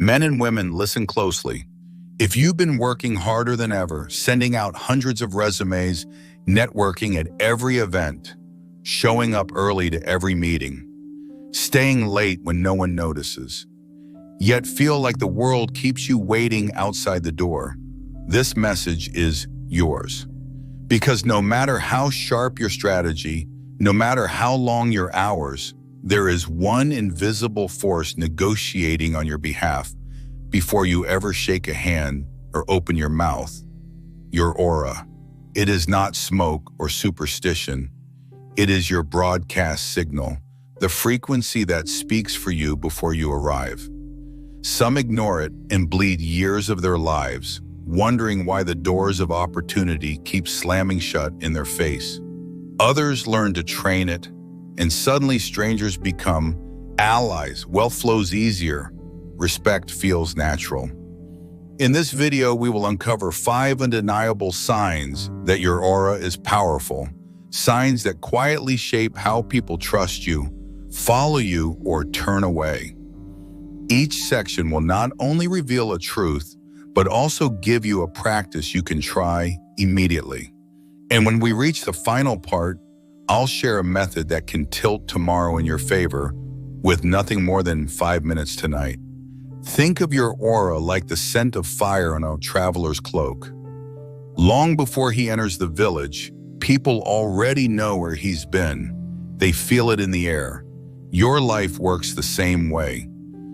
Men and women, listen closely. If you've been working harder than ever, sending out hundreds of resumes, networking at every event, showing up early to every meeting, staying late when no one notices, yet feel like the world keeps you waiting outside the door, this message is yours. Because no matter how sharp your strategy, no matter how long your hours, there is one invisible force negotiating on your behalf before you ever shake a hand or open your mouth. Your aura. It is not smoke or superstition. It is your broadcast signal, the frequency that speaks for you before you arrive. Some ignore it and bleed years of their lives, wondering why the doors of opportunity keep slamming shut in their face. Others learn to train it, and suddenly strangers become allies. Wealth flows easier. Respect feels natural. In this video, we will uncover 5 undeniable signs that your aura is powerful, signs that quietly shape how people trust you, follow you, or turn away. Each section will not only reveal a truth, but also give you a practice you can try immediately. And when we reach the final part, I'll share a method that can tilt tomorrow in your favor with nothing more than 5 minutes tonight. Think of your aura like the scent of fire on a traveler's cloak. Long before he enters the village, people already know where he's been. They feel it in the air. Your life works the same way.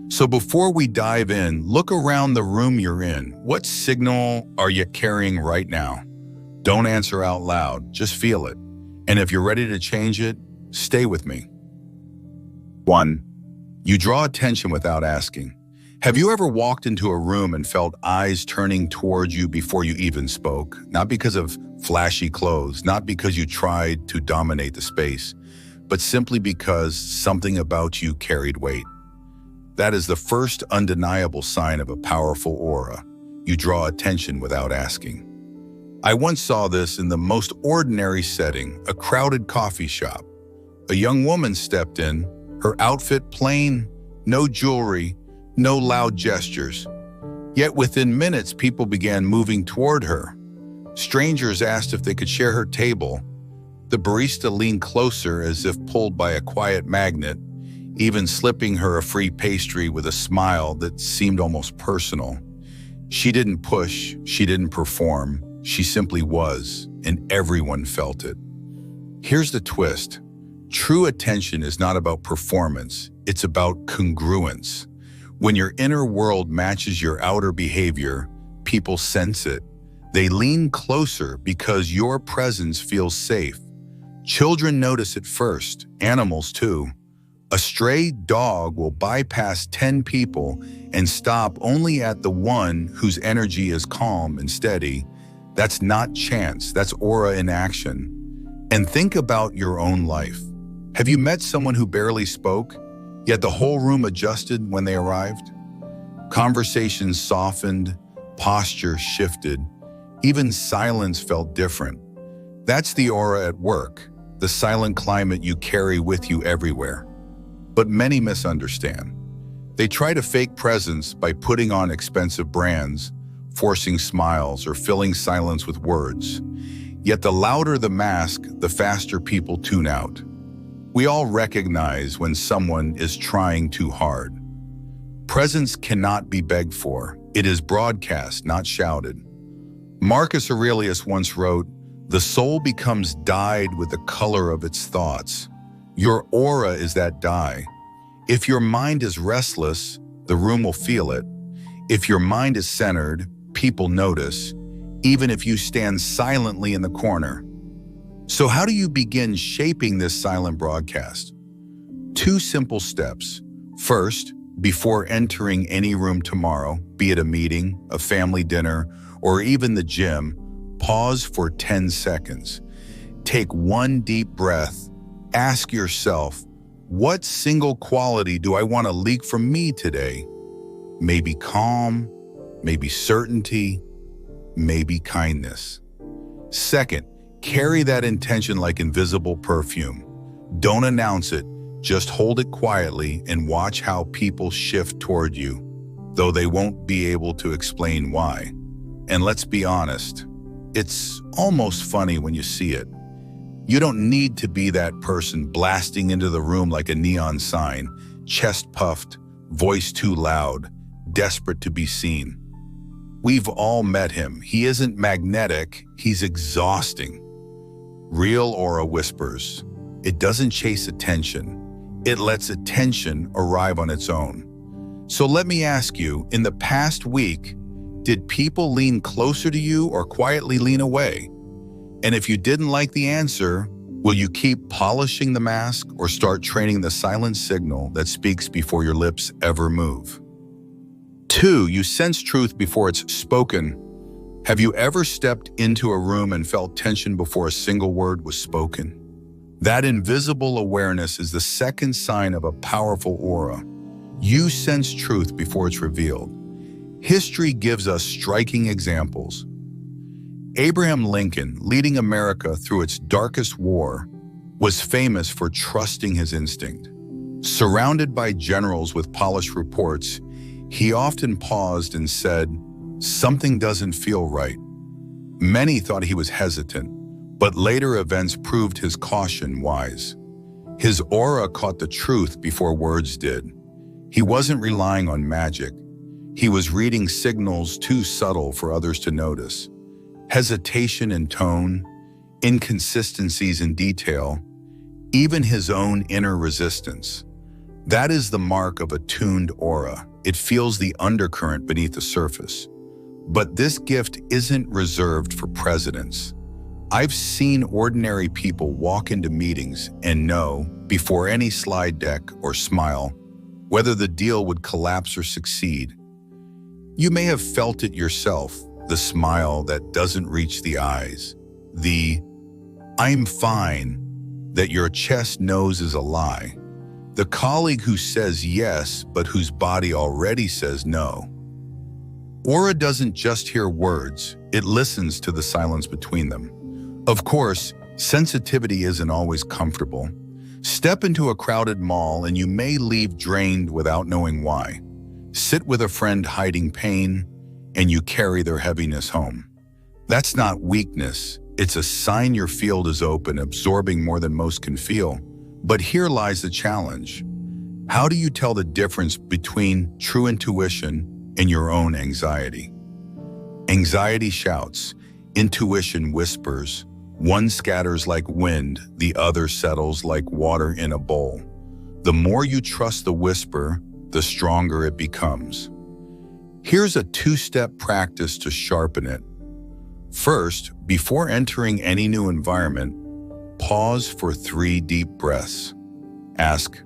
So before we dive in, look around the room you're in. What signal are you carrying right now? Don't answer out loud, just feel it. And if you're ready to change it, stay with me. 1. You draw attention without asking. Have you ever walked into a room and felt eyes turning towards you before you even spoke? Not because of flashy clothes, not because you tried to dominate the space, but simply because something about you carried weight. That is the first undeniable sign of a powerful aura. You draw attention without asking. I once saw this in the most ordinary setting, a crowded coffee shop. A young woman stepped in, her outfit plain, no jewelry, no loud gestures. Yet within minutes, people began moving toward her. Strangers asked if they could share her table. The barista leaned closer as if pulled by a quiet magnet, even slipping her a free pastry with a smile that seemed almost personal. She didn't push, she didn't perform, she simply was, and everyone felt it. Here's the twist. True attention is not about performance, it's about congruence. When your inner world matches your outer behavior, people sense it. They lean closer because your presence feels safe. Children notice it first, animals too. A stray dog will bypass 10 people and stop only at the one whose energy is calm and steady. That's not chance, that's aura in action. And think about your own life. Have you met someone who barely spoke, yet the whole room adjusted when they arrived? Conversations softened, posture shifted, even silence felt different. That's the aura at work, the silent climate you carry with you everywhere. But many misunderstand. They try to fake presence by putting on expensive brands, forcing smiles, or filling silence with words. Yet the louder the mask, the faster people tune out. We all recognize when someone is trying too hard. Presence cannot be begged for. It is broadcast, not shouted. Marcus Aurelius once wrote, "The soul becomes dyed with the color of its thoughts." Your aura is that dye. If your mind is restless, the room will feel it. If your mind is centered, people notice, even if you stand silently in the corner. So how do you begin shaping this silent broadcast? 2 simple steps. First, before entering any room tomorrow, be it a meeting, a family dinner, or even the gym, pause for 10 seconds. Take 1 deep breath. Ask yourself, what single quality do I want to leak from me today? Maybe calm, maybe certainty, maybe kindness. Second, carry that intention like invisible perfume. Don't announce it, just hold it quietly and watch how people shift toward you. though they won't be able to explain why. And let's be honest, it's almost funny when you see it. You don't need to be that person blasting into the room like a neon sign, chest puffed, voice too loud, desperate to be seen. We've all met him. He isn't magnetic, he's exhausting. Real aura whispers. It doesn't chase attention. It lets attention arrive on its own. So let me ask you, in the past week, did people lean closer to you or quietly lean away? And if you didn't like the answer, will you keep polishing the mask or start training the silent signal that speaks before your lips ever move? 2. You sense truth before it's spoken. Have you ever stepped into a room and felt tension before a single word was spoken? That invisible awareness is the second sign of a powerful aura. You sense truth before it's revealed. History gives us striking examples. Abraham Lincoln, leading America through its darkest war, was famous for trusting his instinct. Surrounded by generals with polished reports, he often paused and said, "Something doesn't feel right." Many thought he was hesitant, but later events proved his caution wise. His aura caught the truth before words did. He wasn't relying on magic. He was reading signals too subtle for others to notice. Hesitation in tone, inconsistencies in detail, even his own inner resistance. That is the mark of a tuned aura. It feels the undercurrent beneath the surface. But this gift isn't reserved for presidents. I've seen ordinary people walk into meetings and know, before any slide deck or smile, whether the deal would collapse or succeed. You may have felt it yourself, the smile that doesn't reach the eyes, the "I'm fine" that your chest knows is a lie, the colleague who says yes but whose body already says no. Aura doesn't just hear words, it listens to the silence between them. Of course, sensitivity isn't always comfortable. Step into a crowded mall and you may leave drained without knowing why. Sit with a friend hiding pain, and you carry their heaviness home. That's not weakness, it's a sign your field is open, absorbing more than most can feel. But here lies the challenge. How do you tell the difference between true intuition and your own anxiety? Anxiety shouts, intuition whispers. One scatters like wind, the other settles like water in a bowl. The more you trust the whisper, the stronger it becomes. Here's a two-step practice to sharpen it. First, before entering any new environment, pause for 3 deep breaths. Ask,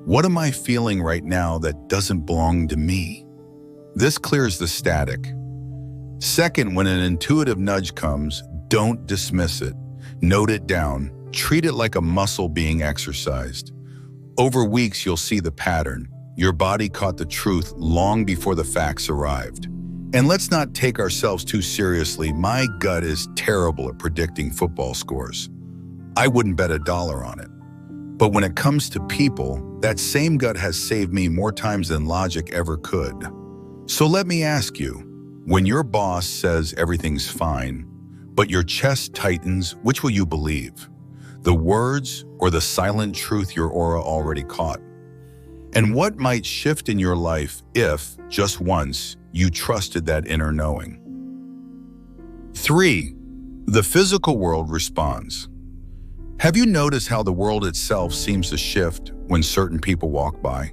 what am I feeling right now that doesn't belong to me? This clears the static. Second, when an intuitive nudge comes, don't dismiss it. Note it down. Treat it like a muscle being exercised. Over weeks, you'll see the pattern. Your body caught the truth long before the facts arrived. And let's not take ourselves too seriously. My gut is terrible at predicting football scores. I wouldn't bet $1 on it. But when it comes to people, that same gut has saved me more times than logic ever could. So let me ask you, when your boss says everything's fine, but your chest tightens, which will you believe? The words or the silent truth your aura already caught? And what might shift in your life if, just once, you trusted that inner knowing? 3. The physical world responds. Have you noticed how the world itself seems to shift when certain people walk by?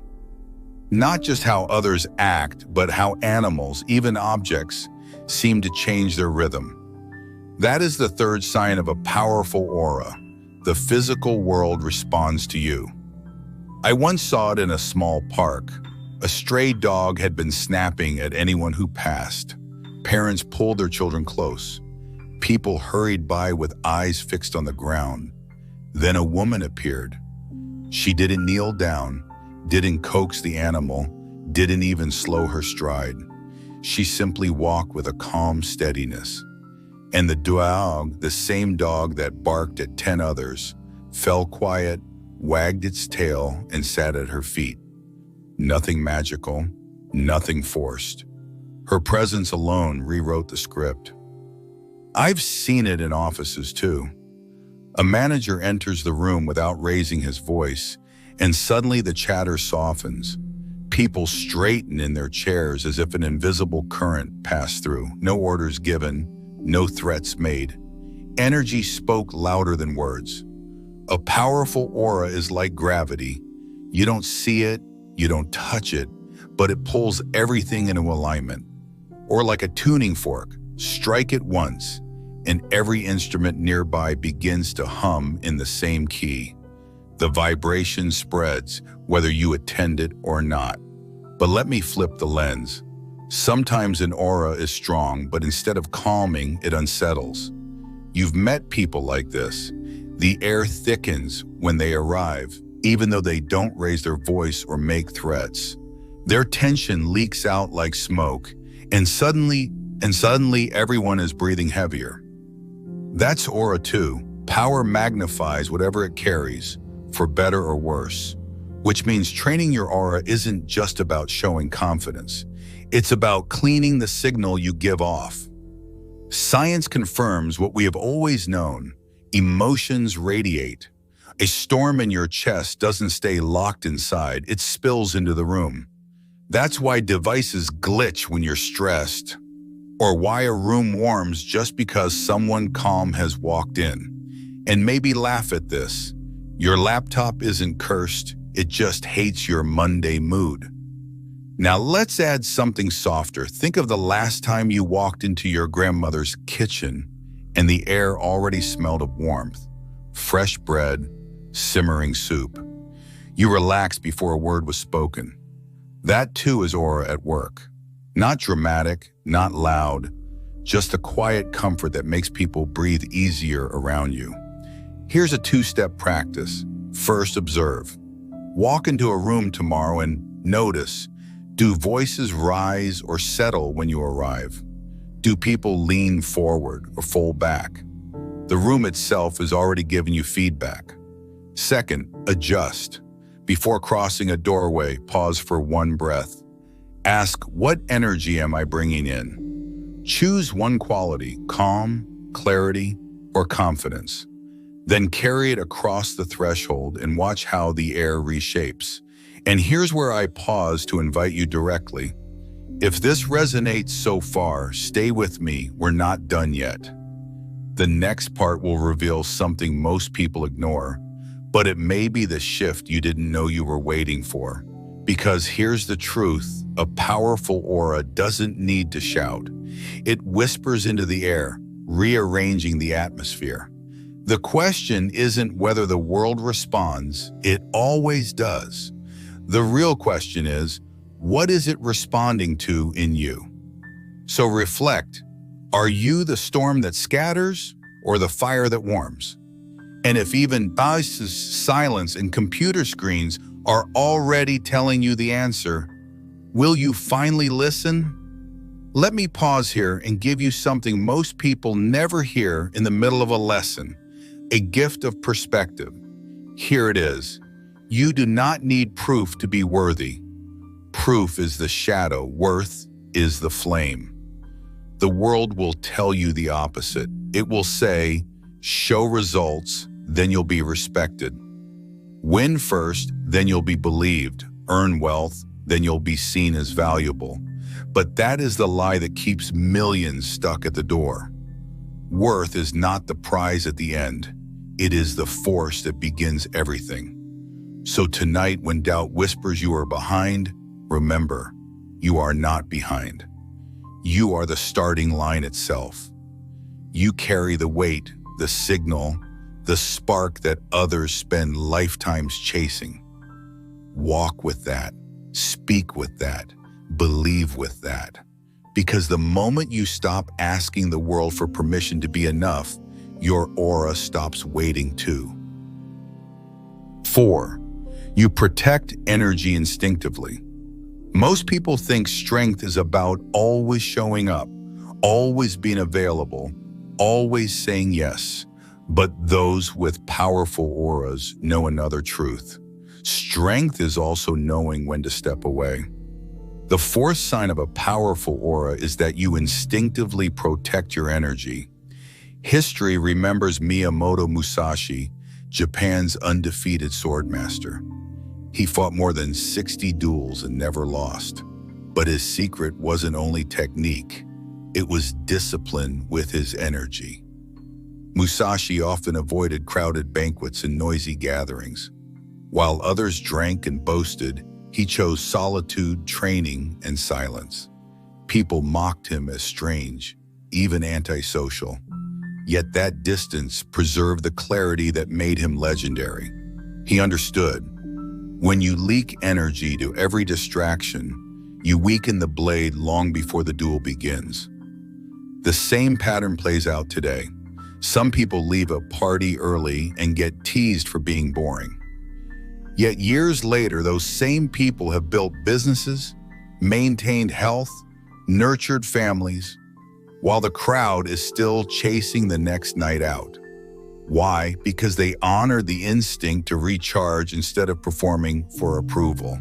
Not just how others act, but how animals, even objects, seem to change their rhythm. That is the third sign of a powerful aura. The physical world responds to you. I once saw it in a small park. A stray dog had been snapping at anyone who passed. Parents pulled their children close. People hurried by with eyes fixed on the ground. Then a woman appeared. She didn't kneel down, didn't coax the animal, didn't even slow her stride. She simply walked with a calm steadiness. And the dog, the same dog that barked at 10 others, fell quiet, wagged its tail, and sat at her feet. Nothing magical, nothing forced. Her presence alone rewrote the script. I've seen it in offices too. A manager enters the room without raising his voice, and suddenly the chatter softens. People straighten in their chairs as if an invisible current passed through. No orders given, no threats made. Energy spoke louder than words. A powerful aura is like gravity. You don't see it, you don't touch it, but it pulls everything into alignment. Or like a tuning fork, strike it once, and every instrument nearby begins to hum in the same key. The vibration spreads, whether you attend it or not. But let me flip the lens. Sometimes an aura is strong, but instead of calming, it unsettles. You've met people like this. The air thickens when they arrive, even though they don't raise their voice or make threats. Their tension leaks out like smoke, and suddenly everyone is breathing heavier. That's aura too. Power magnifies whatever it carries, for better or worse. Which means training your aura isn't just about showing confidence. It's about cleaning the signal you give off. Science confirms what we have always known. Emotions radiate. A storm in your chest doesn't stay locked inside, it spills into the room. That's why devices glitch when you're stressed, or why a room warms just because someone calm has walked in. And maybe laugh at this. Your laptop isn't cursed, it just hates your Monday mood. Now let's add something softer. Think of the last time you walked into your grandmother's kitchen and the air already smelled of warmth, fresh bread, simmering soup. You relaxed before a word was spoken. That too is aura at work. Not dramatic, not loud, just a quiet comfort that makes people breathe easier around you. Here's a two-step practice. First, observe. Walk into a room tomorrow and notice. Do voices rise or settle when you arrive? Do people lean forward or fold back? The room itself is already giving you feedback. Second, adjust. Before crossing a doorway, pause for one breath. Ask, what energy am I bringing in? Choose one quality, calm, clarity, or confidence. Then carry it across the threshold and watch how the air reshapes. And here's where I pause to invite you directly. If this resonates so far, stay with me, we're not done yet. The next part will reveal something most people ignore, but it may be the shift you didn't know you were waiting for. Because here's the truth, a powerful aura doesn't need to shout. It whispers into the air, rearranging the atmosphere. The question isn't whether the world responds, it always does. The real question is, what is it responding to in you? So reflect, are you the storm that scatters or the fire that warms? And if even silence and computer screens are already telling you the answer, will you finally listen? Let me pause here and give you something most people never hear in the middle of a lesson. A gift of perspective. Here it is. You do not need proof to be worthy. Proof is the shadow, worth is the flame. The world will tell you the opposite. It will say, show results, then you'll be respected. Win first, then you'll be believed. Earn wealth, then you'll be seen as valuable. But that is the lie that keeps millions stuck at the door. Worth is not the prize at the end. It is the force that begins everything. So tonight, when doubt whispers you are behind, remember, you are not behind. You are the starting line itself. You carry the weight, the signal, the spark that others spend lifetimes chasing. Walk with that, speak with that, believe with that. Because the moment you stop asking the world for permission to be enough, your aura stops waiting too. 4. You protect energy instinctively. Most people think strength is about always showing up, always being available, always saying yes. But those with powerful auras know another truth. Strength is also knowing when to step away. The fourth sign of a powerful aura is that you instinctively protect your energy. History remembers Miyamoto Musashi, Japan's undefeated swordmaster. He fought more than 60 duels and never lost. But his secret wasn't only technique, it was discipline with his energy. Musashi often avoided crowded banquets and noisy gatherings. While others drank and boasted, he chose solitude, training, and silence. People mocked him as strange, even antisocial. Yet that distance preserved the clarity that made him legendary. He understood. When you leak energy to every distraction, you weaken the blade long before the duel begins. The same pattern plays out today. Some people leave a party early and get teased for being boring. Yet years later, those same people have built businesses, maintained health, nurtured families, while the crowd is still chasing the next night out. Why? Because they honor the instinct to recharge instead of performing for approval.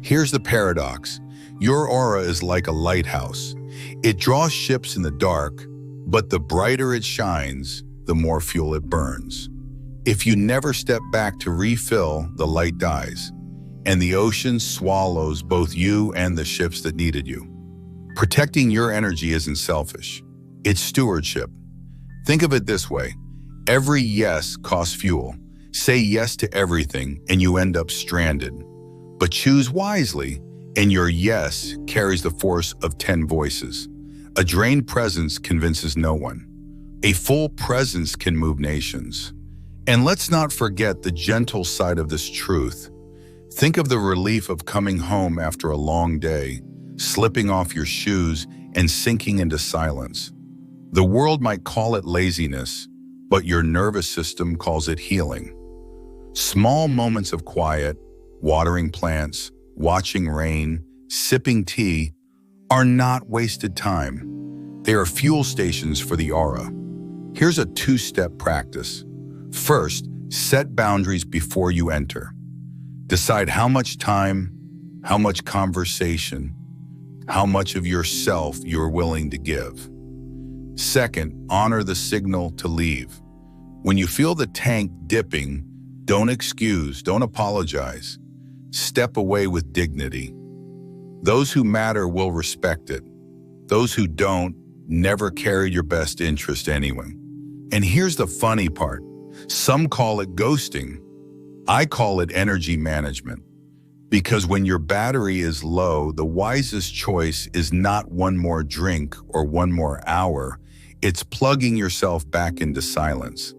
Here's the paradox. Your aura is like a lighthouse. It draws ships in the dark, but the brighter it shines, the more fuel it burns. If you never step back to refill, the light dies, and the ocean swallows both you and the ships that needed you. Protecting your energy isn't selfish. It's stewardship. Think of it this way. Every yes costs fuel. Say yes to everything, and you end up stranded. But choose wisely, and your yes carries the force of 10 voices. A drained presence convinces no one. A full presence can move nations. And let's not forget the gentle side of this truth. Think of the relief of coming home after a long day, slipping off your shoes and sinking into silence. The world might call it laziness, but your nervous system calls it healing. Small moments of quiet, watering plants, watching rain, sipping tea, are not wasted time. They are fuel stations for the aura. Here's a two-step practice. First, set boundaries before you enter. Decide how much time, how much conversation, how much of yourself you're willing to give. Second, honor the signal to leave. When you feel the tank dipping, don't excuse, don't apologize. Step away with dignity. Those who matter will respect it. Those who don't never carry your best interest anyway. And here's the funny part. Some call it ghosting. I call it energy management. Because when your battery is low, the wisest choice is not one more drink or one more hour. It's plugging yourself back into silence.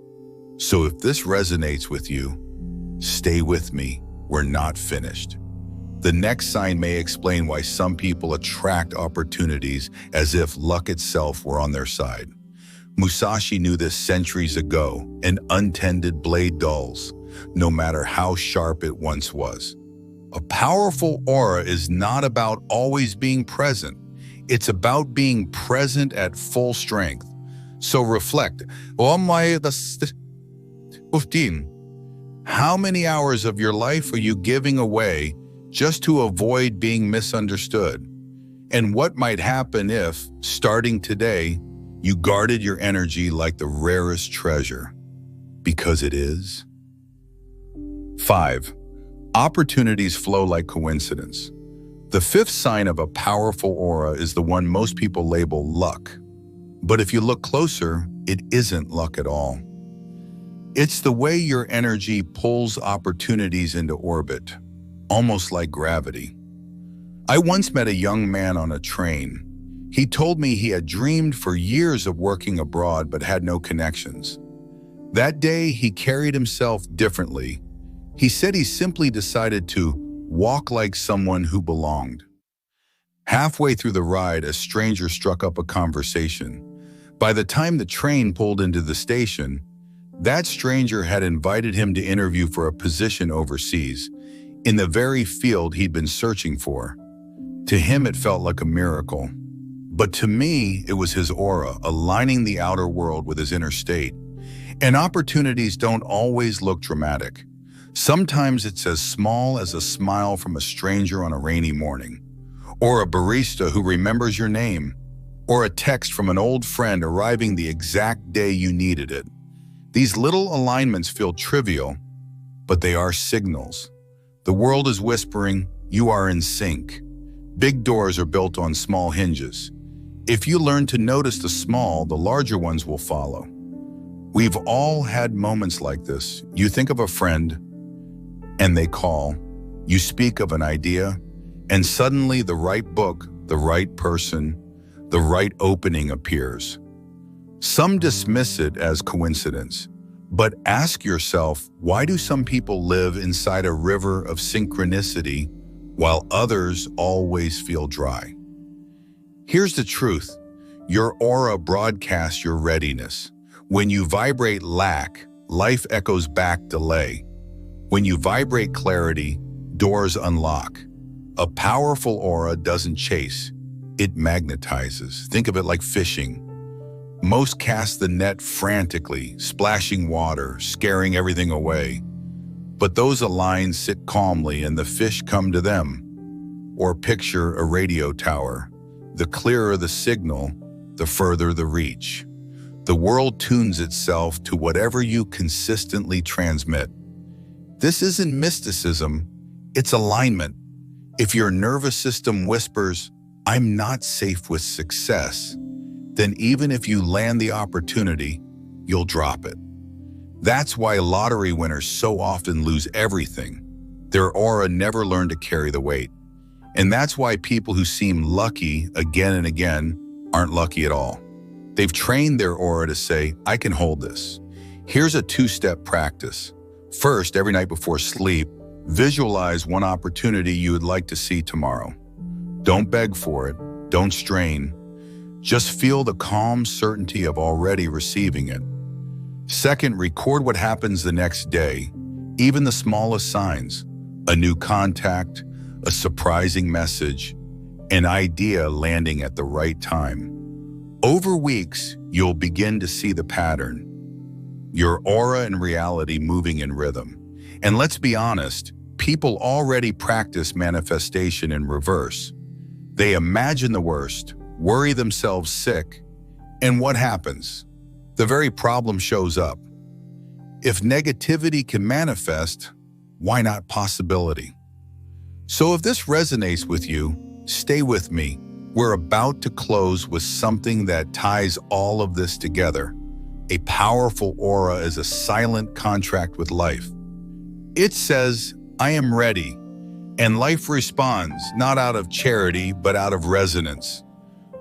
So if this resonates with you, stay with me. We're not finished. The next sign may explain why some people attract opportunities as if luck itself were on their side. Musashi knew this centuries ago. An untended blade dulls, no matter how sharp it once was. A powerful aura is not about always being present. It's about being present at full strength. So reflect. How many hours of your life are you giving away just to avoid being misunderstood? And what might happen if, starting today, you guarded your energy like the rarest treasure? Because it is. 5. Opportunities flow like coincidence. The fifth sign of a powerful aura is the one most people label luck. But if you look closer, it isn't luck at all. It's the way your energy pulls opportunities into orbit, almost like gravity. I once met a young man on a train. He told me he had dreamed for years of working abroad but had no connections. That day, he carried himself differently. He said he simply decided to walk like someone who belonged. Halfway through the ride, a stranger struck up a conversation. By the time the train pulled into the station, that stranger had invited him to interview for a position overseas, in the very field he'd been searching for. To him, it felt like a miracle. But to me, it was his aura, aligning the outer world with his inner state. And opportunities don't always look dramatic. Sometimes it's as small as a smile from a stranger on a rainy morning, or a barista who remembers your name, or a text from an old friend arriving the exact day you needed it. These little alignments feel trivial, but they are signals. The world is whispering, you are in sync. Big doors are built on small hinges. If you learn to notice the small, the larger ones will follow. We've all had moments like this. You think of a friend, and they call. You speak of an idea, and suddenly the right book, the right person, the right opening appears. Some dismiss it as coincidence, but ask yourself, why do some people live inside a river of synchronicity while others always feel dry? Here's the truth. Your aura broadcasts your readiness. When you vibrate lack, life echoes back delay. When you vibrate clarity, doors unlock. A powerful aura doesn't chase, it magnetizes. Think of it like fishing. Most cast the net frantically, splashing water, scaring everything away. But those aligned sit calmly and the fish come to them. Or picture a radio tower. The clearer the signal, the further the reach. The world tunes itself to whatever you consistently transmit. This isn't mysticism, it's alignment. If your nervous system whispers, I'm not safe with success, then even if you land the opportunity, you'll drop it. That's why lottery winners so often lose everything. Their aura never learned to carry the weight. And that's why people who seem lucky again and again aren't lucky at all. They've trained their aura to say, I can hold this. Here's a two-step practice. First, every night before sleep, visualize one opportunity you would like to see tomorrow. Don't beg for it. Don't strain. Just feel the calm certainty of already receiving it. Second, record what happens the next day, even the smallest signs. A new contact, a surprising message, an idea landing at the right time. Over weeks, you'll begin to see the pattern. Your aura and reality moving in rhythm. And let's be honest, people already practice manifestation in reverse. They imagine the worst, worry themselves sick, and what happens? The very problem shows up. If negativity can manifest, why not possibility? So if this resonates with you, stay with me. We're about to close with something that ties all of this together. A powerful aura is a silent contract with life. It says, I am ready, and life responds, not out of charity, but out of resonance.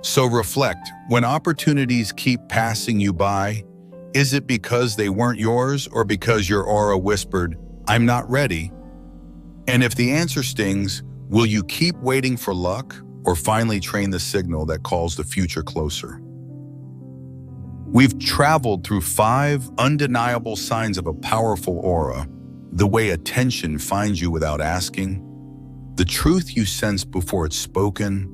So reflect, when opportunities keep passing you by, is it because they weren't yours or because your aura whispered, I'm not ready? And if the answer stings, will you keep waiting for luck or finally train the signal that calls the future closer? We've traveled through 5 undeniable signs of a powerful aura: the way attention finds you without asking, the truth you sense before it's spoken,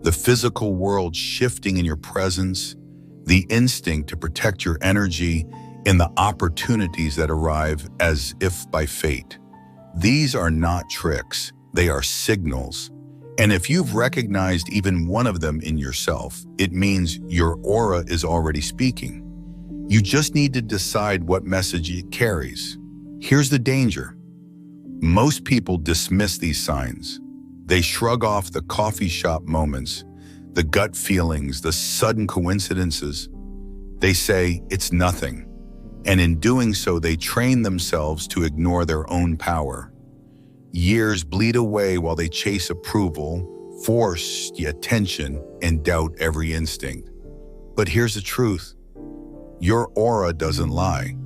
the physical world shifting in your presence, the instinct to protect your energy, and the opportunities that arrive as if by fate. These are not tricks, they are signals. And if you've recognized even one of them in yourself, it means your aura is already speaking. You just need to decide what message it carries. Here's the danger. Most people dismiss these signs. They shrug off the coffee shop moments, the gut feelings, the sudden coincidences. They say, it's nothing. And in doing so, they train themselves to ignore their own power. Years bleed away while they chase approval, force the attention, and doubt every instinct. But here's the truth. Your aura doesn't lie.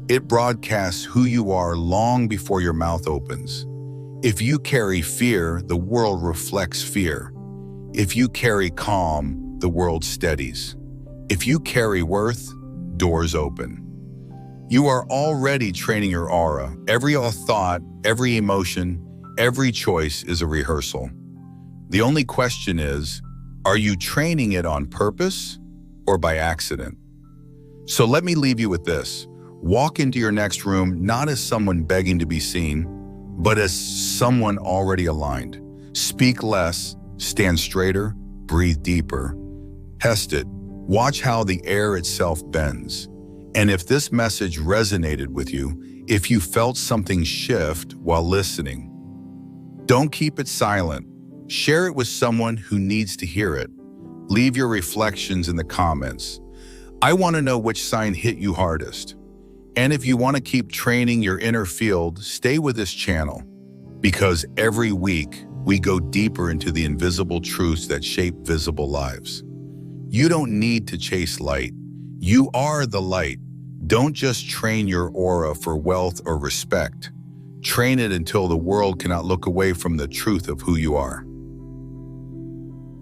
It broadcasts who you are long before your mouth opens. If you carry fear, the world reflects fear. If you carry calm, the world steadies. If you carry worth, doors open. You are already training your aura. Every thought, every emotion, every choice is a rehearsal. The only question is, are you training it on purpose or by accident? So let me leave you with this. Walk into your next room not as someone begging to be seen, but as someone already aligned. Speak less, Stand straighter, breathe deeper. Test it. Watch how the air itself bends. And if this message resonated with you, if you felt something shift while listening, don't keep it silent. Share it with someone who needs to hear it. Leave your reflections in the comments. I want to know which sign hit you hardest. And if you want to keep training your inner field, stay with this channel, because every week we go deeper into the invisible truths that shape visible lives. You don't need to chase light. You are the light. Don't just train your aura for wealth or respect. Train it until the world cannot look away from the truth of who you are.